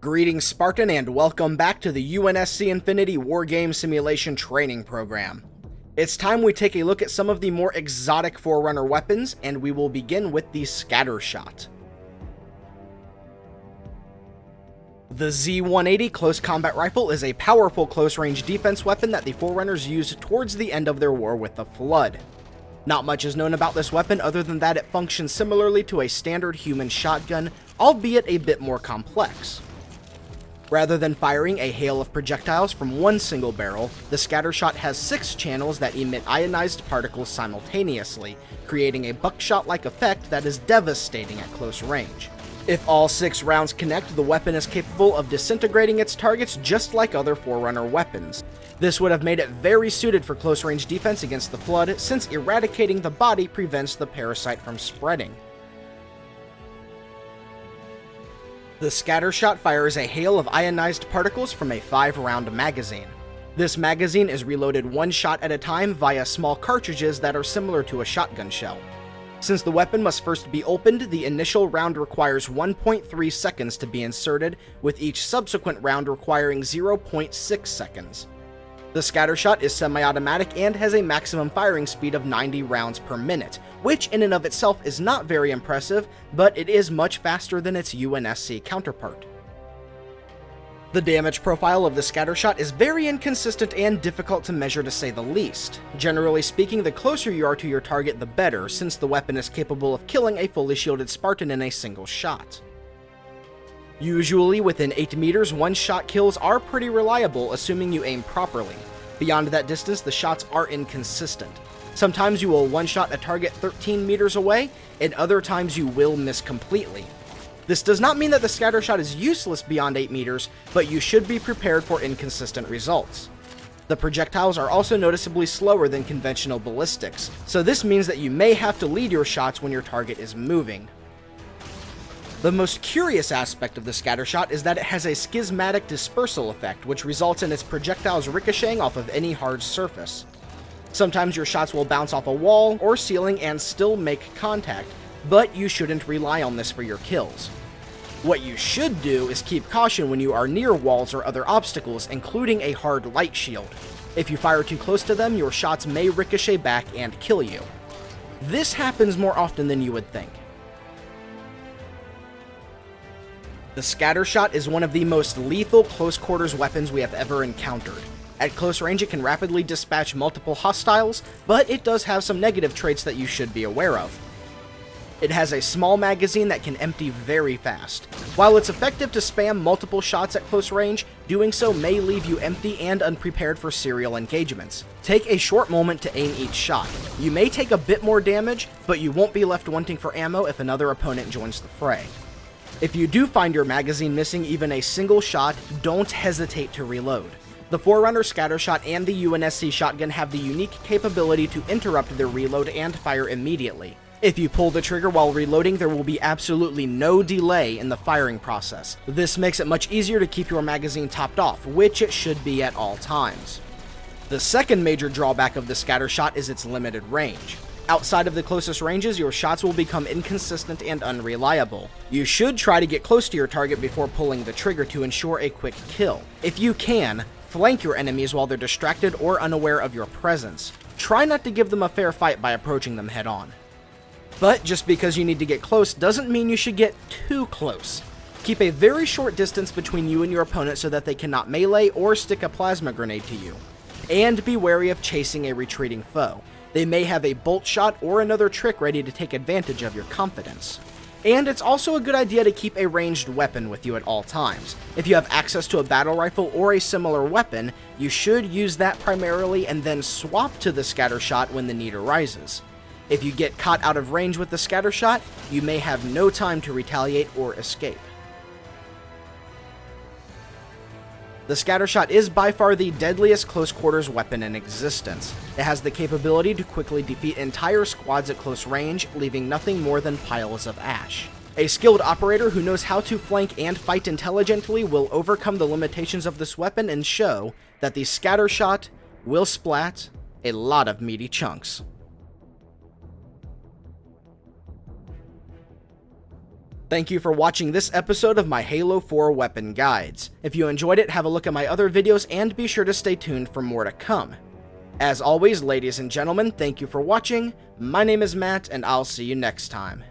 Greetings Spartan, and welcome back to the UNSC Infinity Wargame Simulation Training Program. It's time we take a look at some of the more exotic Forerunner weapons, and we will begin with the Scattershot. The Z-180 Close Combat Rifle is a powerful close-range defense weapon that the Forerunners used towards the end of their war with the Flood. Not much is known about this weapon other than that it functions similarly to a standard human shotgun, albeit a bit more complex. Rather than firing a hail of projectiles from one single barrel, the Scattershot has 6 channels that emit ionized particles simultaneously, creating a buckshot-like effect that is devastating at close range. If all 6 rounds connect, the weapon is capable of disintegrating its targets just like other Forerunner weapons. This would have made it very suited for close-range defense against the Flood, since eradicating the body prevents the parasite from spreading. The Scattershot fires a hail of ionized particles from a 5-round magazine. This magazine is reloaded one shot at a time via small cartridges that are similar to a shotgun shell. Since the weapon must first be opened, the initial round requires 1.3 seconds to be inserted, with each subsequent round requiring 0.6 seconds. The Scattershot is semi-automatic and has a maximum firing speed of 90 rounds per minute, which in and of itself is not very impressive, but it is much faster than its UNSC counterpart. The damage profile of the Scattershot is very inconsistent and difficult to measure, to say the least. Generally speaking, the closer you are to your target the better, since the weapon is capable of killing a fully shielded Spartan in a single shot. Usually within 8 meters, one-shot kills are pretty reliable, assuming you aim properly. Beyond that distance, the shots are inconsistent. Sometimes you will one-shot a target 13 meters away, and other times you will miss completely. This does not mean that the Scattershot is useless beyond 8 meters, but you should be prepared for inconsistent results. The projectiles are also noticeably slower than conventional ballistics, so this means that you may have to lead your shots when your target is moving. The most curious aspect of the Scattershot is that it has a schismatic dispersal effect, which results in its projectiles ricocheting off of any hard surface. Sometimes your shots will bounce off a wall or ceiling and still make contact, but you shouldn't rely on this for your kills. What you should do is keep caution when you are near walls or other obstacles, including a hard light shield. If you fire too close to them, your shots may ricochet back and kill you. This happens more often than you would think. The Scattershot is one of the most lethal close-quarters weapons we have ever encountered. At close range, it can rapidly dispatch multiple hostiles, but it does have some negative traits that you should be aware of. It has a small magazine that can empty very fast. While it's effective to spam multiple shots at close range, doing so may leave you empty and unprepared for serial engagements. Take a short moment to aim each shot. You may take a bit more damage, but you won't be left wanting for ammo if another opponent joins the fray. If you do find your magazine missing even a single shot, don't hesitate to reload. The Forerunner Scattershot and the UNSC shotgun have the unique capability to interrupt their reload and fire immediately. If you pull the trigger while reloading, there will be absolutely no delay in the firing process. This makes it much easier to keep your magazine topped off, which it should be at all times. The second major drawback of the Scattershot is its limited range. Outside of the closest ranges, your shots will become inconsistent and unreliable. You should try to get close to your target before pulling the trigger to ensure a quick kill. If you can, flank your enemies while they're distracted or unaware of your presence. Try not to give them a fair fight by approaching them head-on. But just because you need to get close doesn't mean you should get too close. Keep a very short distance between you and your opponent so that they cannot melee or stick a plasma grenade to you. And be wary of chasing a retreating foe. They may have a bolt shot or another trick ready to take advantage of your confidence. And it's also a good idea to keep a ranged weapon with you at all times. If you have access to a battle rifle or a similar weapon, you should use that primarily and then swap to the Scattershot when the need arises. If you get caught out of range with the Scattershot, you may have no time to retaliate or escape. The Scattershot is by far the deadliest close-quarters weapon in existence. It has the capability to quickly defeat entire squads at close range, leaving nothing more than piles of ash. A skilled operator who knows how to flank and fight intelligently will overcome the limitations of this weapon and show that the Scattershot will splat a lot of meaty chunks. Thank you for watching this episode of my Halo 4 weapon guides. If you enjoyed it, have a look at my other videos and be sure to stay tuned for more to come. As always, ladies and gentlemen, thank you for watching. My name is Matt, and I'll see you next time.